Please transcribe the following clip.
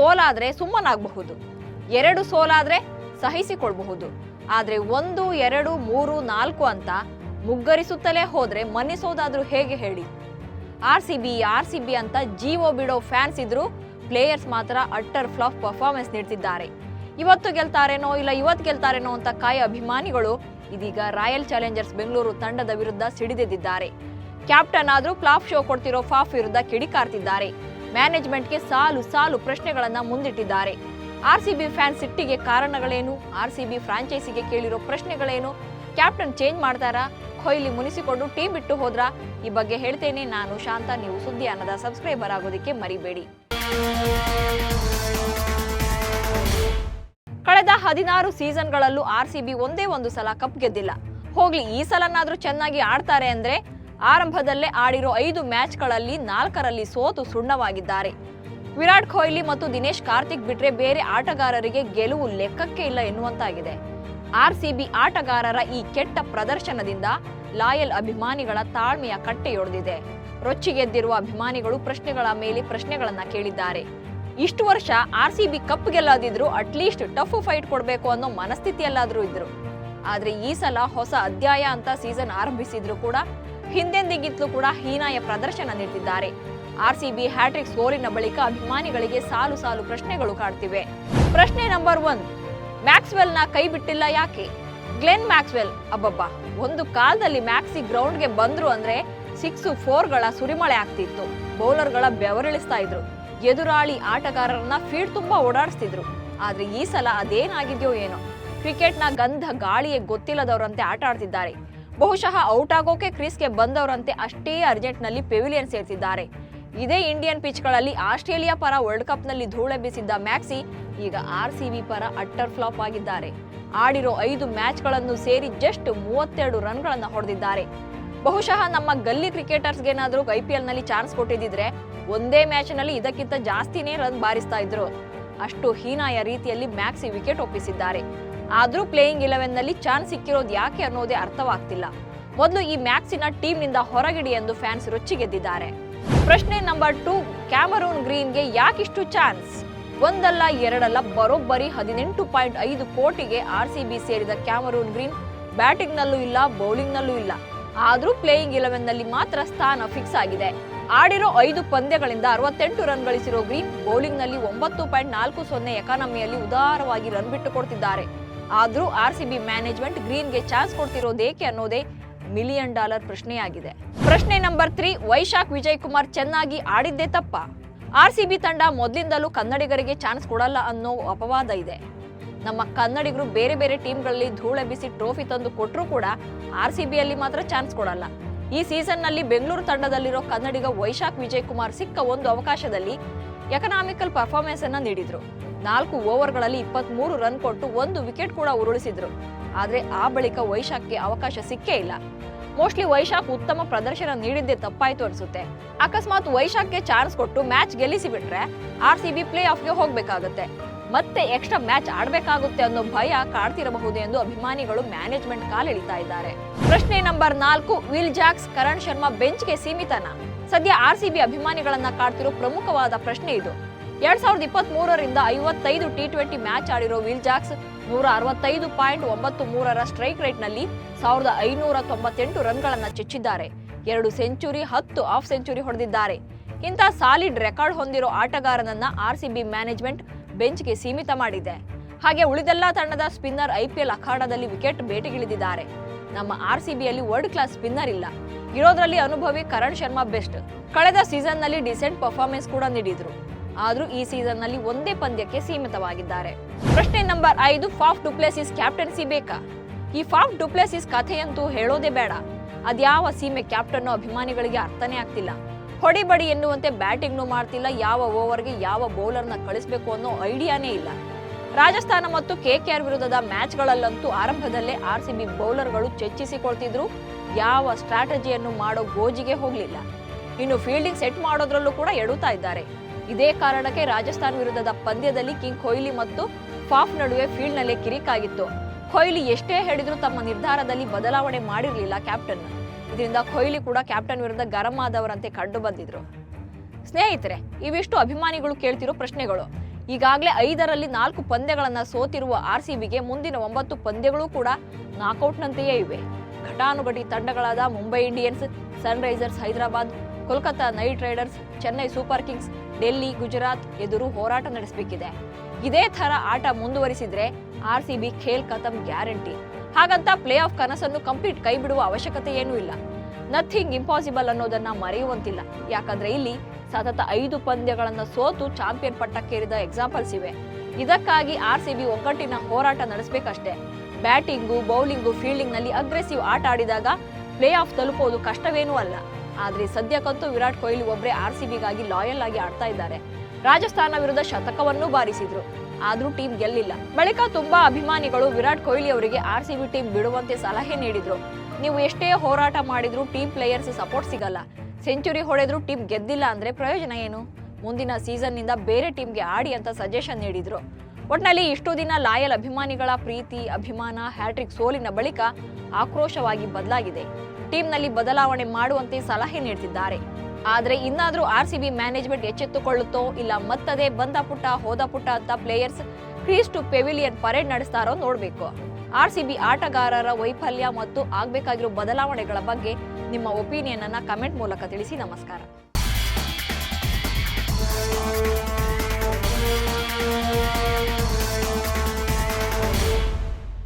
ಸೋಲಾದ್ರೆ ಸುಮ್ಮನಾಗಬಹುದು, 2 ಸೋಲಾದ್ರೆ ಸಹಿಸಿಕೊಳ್ಳಬಹುದು. ಆದ್ರೆ 1, 2, 3, 4 ಅಂತ ಮುಗ್ಗರಿಸುತ್ತಲೇ ಹೋದ್ರೆ ಮನ್ನಿಸೋದಾದ್ರೂ ಹೇಗೆ ಹೇಳಿ? ಆರ್ಸಿಬಿ ಅಂತ ಜೀವೋ ಬಿಡೋ ಫ್ಯಾನ್ಸ್ ಇದ್ರು ಪ್ಲೇಯರ್ಸ್ ಮಾತ್ರ ಅಟ್ಟರ್ ಫ್ಲಾಪ್ ಪರ್ಫಾರ್ಮೆನ್ಸ್ ನೀಡ್ತಿದ್ದಾರೆ. ಇವತ್ತು ಗೆಲ್ತಾರೇನೋ ಇಲ್ಲ ಇವತ್ತು ಗೆಲ್ತಾರೇನೋ ಅಂತ ಕಾಯ ಅಭಿಮಾನಿಗಳು ಇದೀಗ ರಾಯಲ್ ಚಾಲೆಂಜರ್ಸ್ ಬೆಂಗಳೂರು ತಂಡದ ವಿರುದ್ಧ ಸಿಡಿದೆದ್ದಿದ್ದಾರೆ. ಕ್ಯಾಪ್ಟನ್ ಆದ್ರೂ ಫ್ಲಾಪ್ ಶೋ ಕೊಡ್ತಿರೋ ಫಾಫ್ ವಿರುದ್ಧ ಕಿಡಿಕಾರ್ತಿದ್ದಾರೆ. ಮ್ಯಾನೇಜ್ಮೆಂಟ್ಗೆ ಸಾಲು ಪ್ರಶ್ನೆಗಳನ್ನ ಮುಂದಿಟ್ಟಿದ್ದಾರೆ. ಆರ್ಸಿಬಿ ಫ್ಯಾನ್ಸ್ ಸಿಟ್ಟಿಗೆ ಕಾರಣಗಳೇನು? ಆರ್ಸಿಬಿ ಫ್ರಾಂಚೈಸಿಗೆ ಕೇಳಿರೋ ಪ್ರಶ್ನೆಗಳೇನು? ಕ್ಯಾಪ್ಟನ್ ಚೇಂಜ್ ಮಾಡ್ತಾರಾ? ಕೊಹ್ಲಿ ಮುನಿಸಿಕೊಂಡು ಟೀಮ್ ಬಿಟ್ಟು ಹೋದ್ರ? ಈ ಬಗ್ಗೆ ಹೇಳ್ತೇನೆ. ನಾನು ಶಾಂತ. ನೀವು ಸುದ್ದಿ ಅನ್ನದ ಸಬ್ಸ್ಕ್ರೈಬರ್ ಆಗೋದಕ್ಕೆ ಮರಿಬೇಡಿ. ಕಳೆದ 16 ಸೀಸನ್ಗಳಲ್ಲೂ ಆರ್ಸಿಬಿ ಒಂದೇ ಒಂದು ಸಲ ಕಪ್ ಗೆದ್ದಿಲ್ಲ. ಹೋಗ್ಲಿ, ಈ ಸಲನಾದ್ರೂ ಚೆನ್ನಾಗಿ ಆಡ್ತಾರೆ ಅಂದ್ರೆ ಆರಂಭದಲ್ಲೇ ಆಡಿರೋ 5 ಮ್ಯಾಚ್ಗಳಲ್ಲಿ 4ರಲ್ಲಿ ಸೋತು ಸುಣ್ಣವಾಗಿದ್ದಾರೆ. ವಿರಾಟ್ ಕೊಹ್ಲಿ ಮತ್ತು ದಿನೇಶ್ ಕಾರ್ತಿಕ್ ಬಿಟ್ರೆ ಬೇರೆ ಆಟಗಾರರಿಗೆ ಗೆಲುವು ಲೆಕ್ಕಕ್ಕೆ ಇಲ್ಲ ಎನ್ನುವಂತಾಗಿದೆ. ಆರ್ಸಿಬಿ ಆಟಗಾರರ ಈ ಕೆಟ್ಟ ಪ್ರದರ್ಶನದಿಂದ ಲಾಯಲ್ ಅಭಿಮಾನಿಗಳ ತಾಳ್ಮೆಯ ಕಟ್ಟೆಯೊಡೆದಿದೆ. ರೊಚ್ಚಿಗೆದ್ದಿರುವ ಅಭಿಮಾನಿಗಳು ಪ್ರಶ್ನೆಗಳ ಮೇಲೆ ಪ್ರಶ್ನೆಗಳನ್ನ ಕೇಳಿದ್ದಾರೆ. ಇಷ್ಟು ವರ್ಷ ಆರ್ಸಿಬಿ ಕಪ್ ಗೆಲ್ಲದಿದ್ರು ಅಟ್ಲೀಸ್ಟ್ ಟಫ್ ಫೈಟ್ ಕೊಡಬೇಕು ಅನ್ನೋ ಮನಸ್ಥಿತಿಯಲ್ಲಾದ್ರೂ ಇದ್ರು. ಆದ್ರೆ ಈ ಸಲ ಹೊಸ ಅಧ್ಯಾಯ ಅಂತ ಸೀಸನ್ ಆರಂಭಿಸಿದ್ರು ಕೂಡ ಹಿಂದೆಂದಿಗಿಂತಲೂ ಕೂಡ ಹೀನಾಯ ಪ್ರದರ್ಶನ ನೀಡುತ್ತಿದ್ದಾರೆ. ಆರ್ಸಿಬಿ ಹ್ಯಾಟ್ರಿಕ್ ಸೋಲಿನ ಬಳಿಕ ಅಭಿಮಾನಿಗಳಿಗೆ ಸಾಲು ಪ್ರಶ್ನೆಗಳು ಕಾಡ್ತಿವೆ. ಪ್ರಶ್ನೆ ನಂಬರ್ 1, ಮ್ಯಾಕ್ಸ್ವೆಲ್ ನ ಕೈ ಬಿಟ್ಟಿಲ್ಲ ಯಾಕೆ? ಗ್ಲೆನ್ ಮ್ಯಾಕ್ಸ್ವೆಲ್ ಅಬ್ಬಬ್ಬಾ, ಒಂದು ಕಾಲದಲ್ಲಿ ಮ್ಯಾಕ್ಸಿ ಗ್ರೌಂಡ್ಗೆ ಬಂದ್ರು ಅಂದ್ರೆ 6, 4ಗಳ ಸುರಿಮಳೆ ಆಗ್ತಿತ್ತು. ಬೌಲರ್ಗಳ ಬೆವರಿಳಿಸ್ತಾ ಇದ್ರು. ಎದುರಾಳಿ ಆಟಗಾರರನ್ನ ಫೀಲ್ಡ್ ತುಂಬಾ ಓಡಾಡಿಸ್ತಿದ್ರು. ಆದ್ರೆ ಈ ಸಲ ಅದೇನಾಗಿದ್ಯೋ ಏನೋ, ಕ್ರಿಕೆಟ್ನ ಗಂಧ ಗಾಳಿಯೇ ಗೊತ್ತಿಲ್ಲದವರಂತೆ ಆಟ ಆಡ್ತಿದ್ದಾರೆ. ಬಹುಶಃ ಔಟ್ ಆಗೋಕೆ ಕ್ರೀಸ್ಗೆ ಬಂದವರಂತೆ ಅಷ್ಟೇ ಅರ್ಜೆಂಟ್ನಲ್ಲಿ ಪೆವಿಲಿಯನ್ ಸೇರ್ತಿದ್ದಾರೆ. ಇದೇ ಇಂಡಿಯನ್ ಪಿಚ್ಗಳಲ್ಲಿ ಆಸ್ಟ್ರೇಲಿಯಾ ಪರ ವರ್ಲ್ಡ್ ಕಪ್ನಲ್ಲಿ ಧೂಳೆಬ್ಬಿಸಿದ್ದ ಮ್ಯಾಕ್ಸಿ ಈಗ ಆರ್ಸಿಬಿ ಪರ ಅಟ್ಟರ್ ಫ್ಲಾಪ್ ಆಗಿದ್ದಾರೆ. ಆಡಿರೋ 5 ಮ್ಯಾಚ್ಗಳನ್ನು ಸೇರಿ ಜಸ್ಟ್ 32 ರನ್ಗಳನ್ನು ಹೊಡೆದಿದ್ದಾರೆ. ಬಹುಶಃ ನಮ್ಮ ಗಲ್ಲಿ ಕ್ರಿಕೆಟರ್ಸ್ಗೇನಾದ್ರೂ ಐಪಿಎಲ್ನಲ್ಲಿ ಚಾನ್ಸ್ ಕೊಟ್ಟಿದ್ರೆ ಒಂದೇ ಮ್ಯಾಚ್ನಲ್ಲಿ ಇದಕ್ಕಿಂತ ಜಾಸ್ತಿನೇ ರನ್ ಬಾರಿಸ್ತಾ ಇದ್ರು. ಅಷ್ಟು ಹೀನಾಯ ರೀತಿಯಲ್ಲಿ ಮ್ಯಾಕ್ಸಿ ವಿಕೆಟ್ ಒಪ್ಪಿಸಿದ್ದಾರೆ. ಆದ್ರೂ ಪ್ಲೇಯಿಂಗ್ 11ನಲ್ಲಿ ಚಾನ್ಸ್ ಸಿಕ್ಕಿರೋದು ಯಾಕೆ ಅನ್ನೋದೇ ಅರ್ಥವಾಗ್ತಿಲ್ಲ. ಮೊದಲು ಈ ಮ್ಯಾಕ್ಸಿನ ಟೀಮ್ನಿಂದ ಹೊರಗಿಡಿ ಎಂದು ಫ್ಯಾನ್ಸ್ ರೊಚ್ಚಿಗೆದ್ದಿದ್ದಾರೆ. ಪ್ರಶ್ನೆ ನಂಬರ್ 2, ಕ್ಯಾಮರೂನ್ ಗ್ರೀನ್ಗೆ ಯಾಕಿಷ್ಟು ಚಾನ್ಸ್? ಒಂದಲ್ಲ ಎರಡಲ್ಲ, ಬರೋಬ್ಬರಿ 18.5 ಕೋಟಿಗೆ ಆರ್ಸಿಬಿ ಸೇರಿದ ಕ್ಯಾಮರೂನ್ ಗ್ರೀನ್ ಬ್ಯಾಟಿಂಗ್ ನಲ್ಲೂ ಇಲ್ಲ, ಬೌಲಿಂಗ್ ನಲ್ಲೂ ಇಲ್ಲ. ಆದ್ರೂ ಪ್ಲೇಯಿಂಗ್ 11ನಲ್ಲಿ ಮಾತ್ರ ಸ್ಥಾನ ಫಿಕ್ಸ್ ಆಗಿದೆ. ಆಡಿರೋ 5 ಪಂದ್ಯಗಳಿಂದ 68 ರನ್ ಗಳಿಸಿರೋ ಗ್ರೀನ್ ಬೌಲಿಂಗ್ ನಲ್ಲಿ 9.40 ಎಕಾನಮಿಯಲ್ಲಿ ಉದಾರವಾಗಿ ರನ್ ಬಿಟ್ಟು ಕೊಡ್ತಿದ್ದಾರೆ. ಆದ್ರೂ ಆರ್ಸಿಬಿ ಮ್ಯಾನೇಜ್ಮೆಂಟ್ ಗ್ರೀನ್ಗೆ ಚಾನ್ಸ್ ಕೊಡ್ತಿರೋದೇಕೆ ಅನ್ನೋದೇ $1 ಮಿಲಿಯನ್ ಪ್ರಶ್ನೆಯಾಗಿದೆ. ಪ್ರಶ್ನೆ ನಂಬರ್ 3, ವೈಶಾಖ್ ವಿಜಯ್ ಕುಮಾರ್ ಚೆನ್ನಾಗಿ ಆಡಿದ್ದೇ ತಪ್ಪ? ಆರ್ಸಿಬಿ ತಂಡ ಮೊದಲಿಂದಲೂ ಕನ್ನಡಿಗರಿಗೆ ಚಾನ್ಸ್ ಕೊಡಲ್ಲ ಅನ್ನೋ ಅಪವಾದ ಇದೆ. ನಮ್ಮ ಕನ್ನಡಿಗರು ಬೇರೆ ಟೀಮ್ಗಳಲ್ಲಿ ಧೂಳೆಬ್ಬಿಸಿ ಟ್ರೋಫಿ ತಂದು ಕೊಟ್ಟರೂ ಕೂಡ ಆರ್ಸಿಬಿಯಲ್ಲಿ ಮಾತ್ರ ಚಾನ್ಸ್ ಕೊಡಲ್ಲ. ಈ ಸೀಸನ್ನಲ್ಲಿ ಬೆಂಗಳೂರು ತಂಡದಲ್ಲಿರೋ ಕನ್ನಡಿಗ ವೈಶಾಖ್ ವಿಜಯ್ ಕುಮಾರ್ ಸಿಕ್ಕ ಒಂದು ಅವಕಾಶದಲ್ಲಿ ಎಕನಾಮಿಕಲ್ ಪರ್ಫಾರ್ಮೆನ್ಸ್ ಅನ್ನ ನೀಡಿದ್ರು. 4 ಓವರ್ಗಳಲ್ಲಿ 23 ರನ್ ಕೊಟ್ಟು 1 ವಿಕೆಟ್ ಕೂಡ ಉರುಳಿಸಿದ್ರು. ಆದ್ರೆ ಆ ಬಳಿಕ ವೈಶಾಖ್ಗೆ ಅವಕಾಶ ಸಿಕ್ಕೇ ಇಲ್ಲ. ಮೋಸ್ಟ್ಲಿ ವೈಶಾಖ್ ಉತ್ತಮ ಪ್ರದರ್ಶನ ನೀಡಿದ್ದೇ ತಪ್ಪಾಯ್ತು ಅನ್ಸುತ್ತೆ. ಅಕಸ್ಮಾತ್ ವೈಶಾಖ್ಗೆ ಚಾನ್ಸ್ ಕೊಟ್ಟು ಮ್ಯಾಚ್ ಗೆಲ್ಲಿಸಿ ಬಿಟ್ರೆ ಆರ್ಸಿಬಿ ಪ್ಲೇ ಆಫ್ಗೆ ಹೋಗ್ಬೇಕಾಗುತ್ತೆ, ಮತ್ತೆ ಎಕ್ಸ್ಟ್ರಾ ಮ್ಯಾಚ್ ಆಡ್ಬೇಕಾಗುತ್ತೆ ಅನ್ನೋ ಭಯ ಕಾಡ್ತಿರಬಹುದು ಎಂದು ಅಭಿಮಾನಿಗಳು ಮ್ಯಾನೇಜ್ಮೆಂಟ್ ಕಾಲೆಳಿತಾ ಇದ್ದಾರೆ. ಪ್ರಶ್ನೆ number 4, Will Jacks Karan Sharma ಬೆಂಚ್ಗೆ ಸೀಮಿತನಾ? ಸದ್ಯ ಆರ್ಸಿಬಿ ಅಭಿಮಾನಿಗಳನ್ನ ಕಾಡ್ತಿರೋ ಪ್ರಮುಖವಾದ ಪ್ರಶ್ನೆ ಇದು. 2023ರಿಂದ 55 T20 ಮ್ಯಾಚ್ ಆಡಿರೋ ವಿಲ್ ಜಾಕ್ಸ್ 165.93 ಸ್ಟ್ರೈಕ್ ರೇಟ್ ನಲ್ಲಿ 1598 ರನ್ಗಳನ್ನ ಚೆಚ್ಚಿದ್ದಾರೆ. 2 ಸೆಂಚುರಿ, 10 ಹಾಫ್ ಸೆಂಚುರಿ ಹೊಡೆದಿದ್ದಾರೆ. ಇಂಥ ಸಾಲಿಡ್ ರೆಕಾರ್ಡ್ ಹೊಂದಿರೋ ಆಟಗಾರನನ್ನ ಆರ್ಸಿಬಿ ಮ್ಯಾನೇಜ್ಮೆಂಟ್ ಬೆಂಚ್ಗೆ ಸೀಮಿತ ಮಾಡಿದೆ. ಹಾಗೆ ಉಳಿದೆಲ್ಲ ತಂಡದ ಸ್ಪಿನ್ನರ್ ಐಪಿಎಲ್ ಅಖಾಡದಲ್ಲಿ ವಿಕೆಟ್ ಬೇಟೆಗಿಳಿದಿದ್ದಾರೆ. ನಮ್ಮ ಆರ್ಸಿಬಿಯಲ್ಲಿ ವರ್ಲ್ಡ್ ಕ್ಲಾಸ್ ಸ್ಪಿನ್ನರ್ ಇಲ್ಲ. ಇರೋದ್ರಲ್ಲಿ ಅನುಭವಿ ಕರಣ್ ಶರ್ಮಾ ಬೆಸ್ಟ್. ಕಳೆದ ಸೀಸನ್ ನಲ್ಲಿ ಡಿಸೆಂಟ್ ಪರ್ಫಾರ್ಮೆನ್ಸ್ ಕೂಡ ನೀಡಿದ್ರು. ಆದ್ರೂ ಈ ಸೀಸನ್ ನಲ್ಲಿ ಒಂದೇ ಪಂದ್ಯಕ್ಕೆ ಸೀಮಿತವಾಗಿದ್ದಾರೆ. ಪ್ರಶ್ನೆ number 5, Faf du Plessis captaincy ಬೇಕಾ? ಈ ಫಾಫ್ ಡು ಪ್ಲೆಸಿಸ್ ಕಥೆಯಂತೂ ಹೇಳೋದೇ ಬೇಡ. ಅದ್ಯಾವ ಸೀಮೆ ಕ್ಯಾಪ್ಟನ್ ಅಭಿಮಾನಿಗಳಿಗೆ ಅರ್ಥನೇ ಆಗ್ತಿಲ್ಲ. ಹೊಡಿಬಡಿ ಎನ್ನುವಂತೆ ಬ್ಯಾಟಿಂಗ್ನು ಮಾಡ್ತಿಲ್ಲ. ಯಾವ ಓವರ್ಗೆ ಯಾವ ಬೌಲರ್ನ ಕಳಿಸಬೇಕು ಅನ್ನೋ ಐಡಿಯಾನೇ ಇಲ್ಲ. ರಾಜಸ್ಥಾನ ಮತ್ತು ಕೆಕೆಆರ್ ವಿರುದ್ಧದ ಮ್ಯಾಚ್ಗಳಲ್ಲಂತೂ ಆರಂಭದಲ್ಲೇ ಆರ್ಸಿಬಿ ಬೌಲರ್ಗಳು ಚೆಚ್ಚಿಸಿಕೊಳ್ತಿದ್ರು. ಯಾವ ಸ್ಟ್ರಾಟಜಿಯನ್ನು ಮಾಡೋ ಗೋಜಿಗೆ ಹೋಗ್ಲಿಲ್ಲ. ಇನ್ನು ಫೀಲ್ಡಿಂಗ್ ಸೆಟ್ ಮಾಡೋದ್ರಲ್ಲೂ ಕೂಡ ಎಡುತ್ತಾ ಇದ್ದಾರೆ. ಇದೇ ಕಾರಣಕ್ಕೆ ರಾಜಸ್ಥಾನ್ ವಿರುದ್ಧದ ಪಂದ್ಯದಲ್ಲಿ ಕಿಂಗ್ ಕೊಹ್ಲಿ ಮತ್ತು ಫಾಫ್ ನಡುವೆ ಫೀಲ್ಡ್ ನಲ್ಲೇ ಕಿರಿಕಾಗಿತ್ತು. ಕೊಹ್ಲಿ ಎಷ್ಟೇ ಹೇಳಿದ್ರು ತಮ್ಮ ನಿರ್ಧಾರದಲ್ಲಿ ಬದಲಾವಣೆ ಮಾಡಿರಲಿಲ್ಲ ಕ್ಯಾಪ್ಟನ್. ಇದರಿಂದ ಕೊಹ್ಲಿ ಕೂಡ ಕ್ಯಾಪ್ಟನ್ ವಿರುದ್ಧ ಗರಂ ಆದವರಂತೆ ಕಂಡು ಬಂದಿದ್ರು. ಸ್ನೇಹಿತರೆ, ಇವಿಷ್ಟು ಅಭಿಮಾನಿಗಳು ಕೇಳ್ತಿರೋ ಪ್ರಶ್ನೆಗಳು. ಈಗಾಗಲೇ 5ರಲ್ಲಿ 4 ಪಂದ್ಯಗಳನ್ನು ಸೋತಿರುವ ಆರ್ಸಿಬಿಗೆ ಮುಂದಿನ 9 ಪಂದ್ಯಗಳು ಕೂಡ ನಾಕೌಟ್ನಂತೆಯೇ ಇವೆ. ಘಟಾನುಘಟಿ ತಂಡಗಳಾದ Mumbai Indians, Sunrisers Hyderabad, Kolkata Knight Riders, Chennai Super Kings, Delhi, Gujarat ಎದುರು ಹೋರಾಟ ನಡೆಸಬೇಕಿದೆ. ಇದೇ ಥರ ಆಟ ಮುಂದುವರಿಸಿದ್ರೆ ಆರ್ಸಿಬಿ ಖೇಲ್ ಖತಮ್ ಗ್ಯಾರಂಟಿ. ಹಾಗಂತ ಪ್ಲೇ ಆಫ್ ಕನಸನ್ನು ಕಂಪ್ಲೀಟ್ ಕೈ ಬಿಡುವ ಅವಶ್ಯಕತೆ ಏನೂ ಇಲ್ಲ. ನಥಿಂಗ್ ಇಂಪಾಸಿಬಲ್ ಅನ್ನೋದನ್ನ ಮರೆಯುವಂತಿಲ್ಲ. ಯಾಕಂದ್ರೆ ಇಲ್ಲಿ ಸತತ 5 ಪಂದ್ಯಗಳನ್ನು ಸೋತು ಚಾಂಪಿಯನ್ ಪಟ್ಟಕ್ಕೇರಿದ ಎಕ್ಸಾಂಪಲ್ಸ್ ಇವೆ. ಇದಕ್ಕಾಗಿ ಆರ್ಸಿಬಿ ಒಗ್ಗಟ್ಟಿನ ಹೋರಾಟ ನಡೆಸಬೇಕಷ್ಟೇ. ಬ್ಯಾಟಿಂಗು, ಬೌಲಿಂಗು, ಫೀಲ್ಡಿಂಗ್ ನಲ್ಲಿ ಅಗ್ರೆಸಿವ್ ಆಟ ಆಡಿದಾಗ ಪ್ಲೇ ಆಫ್ ತಲುಪೋದು ಕಷ್ಟವೇನೂ ಅಲ್ಲ. ಆದ್ರೆ ಸದ್ಯಕ್ಕಂತೂ ವಿರಾಟ್ ಕೊಹ್ಲಿ ಒಬ್ಬರೇ ಆರ್ಸಿಬಿಗಾಗಿ ಲಾಯಲ್ ಆಗಿ ಆಡ್ತಾ ಇದ್ದಾರೆ. ರಾಜಸ್ಥಾನ ವಿರುದ್ಧ ಶತಕವನ್ನೂ ಬಾರಿಸಿದ್ರು, ಆದ್ರೂ ಟೀಮ್ ಗೆಲ್ಲಿಲ್ಲ. ಬಳಿಕ ತುಂಬಾ ಅಭಿಮಾನಿಗಳು ವಿರಾಟ್ ಕೊಹ್ಲಿ ಅವರಿಗೆ ಆರ್ಸಿಬಿ ಟೀಮ್ ಬಿಡುವಂತೆ ಸಲಹೆ ನೀಡಿದ್ರು. ನೀವು ಎಷ್ಟೇ ಹೋರಾಟ ಮಾಡಿದ್ರು ಟೀಮ್ ಪ್ಲೇಯರ್ಸ್ ಸಪೋರ್ಟ್ ಸಿಗಲ್ಲ. ಸೆಂಚುರಿ ಹೊಡೆದ್ರು ಟೀಮ್ ಗೆದ್ದಿಲ್ಲ ಅಂದ್ರೆ ಪ್ರಯೋಜನ ಏನು? ಮುಂದಿನ ಸೀಸನ್ ನಿಂದ ಬೇರೆ ಟೀಮ್ಗೆ ಆಡಿ ಅಂತ ಸಜೆಷನ್ ನೀಡಿದ್ರು. ಒಟ್ನಲ್ಲಿ ಇಷ್ಟು ದಿನ ಲಾಯಲ್ ಅಭಿಮಾನಿಗಳ ಪ್ರೀತಿ, ಅಭಿಮಾನ ಹ್ಯಾಟ್ರಿಕ್ ಸೋಲಿನ ಬಳಿಕ ಆಕ್ರೋಶವಾಗಿ ಬದಲಾಗಿದೆ. ಟೀಮ್ನಲ್ಲಿ ಬದಲಾವಣೆ ಮಾಡುವಂತೆ ಸಲಹೆ ನೀಡ್ತಿದ್ದಾರೆ. ಆದ್ರೆ ಇನ್ನಾದ್ರೂ ಆರ್ಸಿಬಿ ಮ್ಯಾನೇಜ್ಮೆಂಟ್ ಎಚ್ಚೆತ್ತುಕೊಳ್ಳುತ್ತೋ ಇಲ್ಲ ಮತ್ತದೇ ಬಂದ ಪುಟ್ಟ ಹೋದ ಪುಟ್ಟ ಅಂತ players crease to pavilion parade ನಡೆಸ್ತಾರೋ ನೋಡ್ಬೇಕು. ಆರ್ಸಿಬಿ ಆಟಗಾರರ ವೈಫಲ್ಯ ಮತ್ತು ಆಗ್ಬೇಕಾಗಿರೋ ಬದಲಾವಣೆಗಳ ಬಗ್ಗೆ ನಿಮ್ಮ ಒಪಿನಿಯನ್ ಅನ್ನ ಕಮೆಂಟ್ ಮೂಲಕ ತಿಳಿಸಿ. ನಮಸ್ಕಾರ.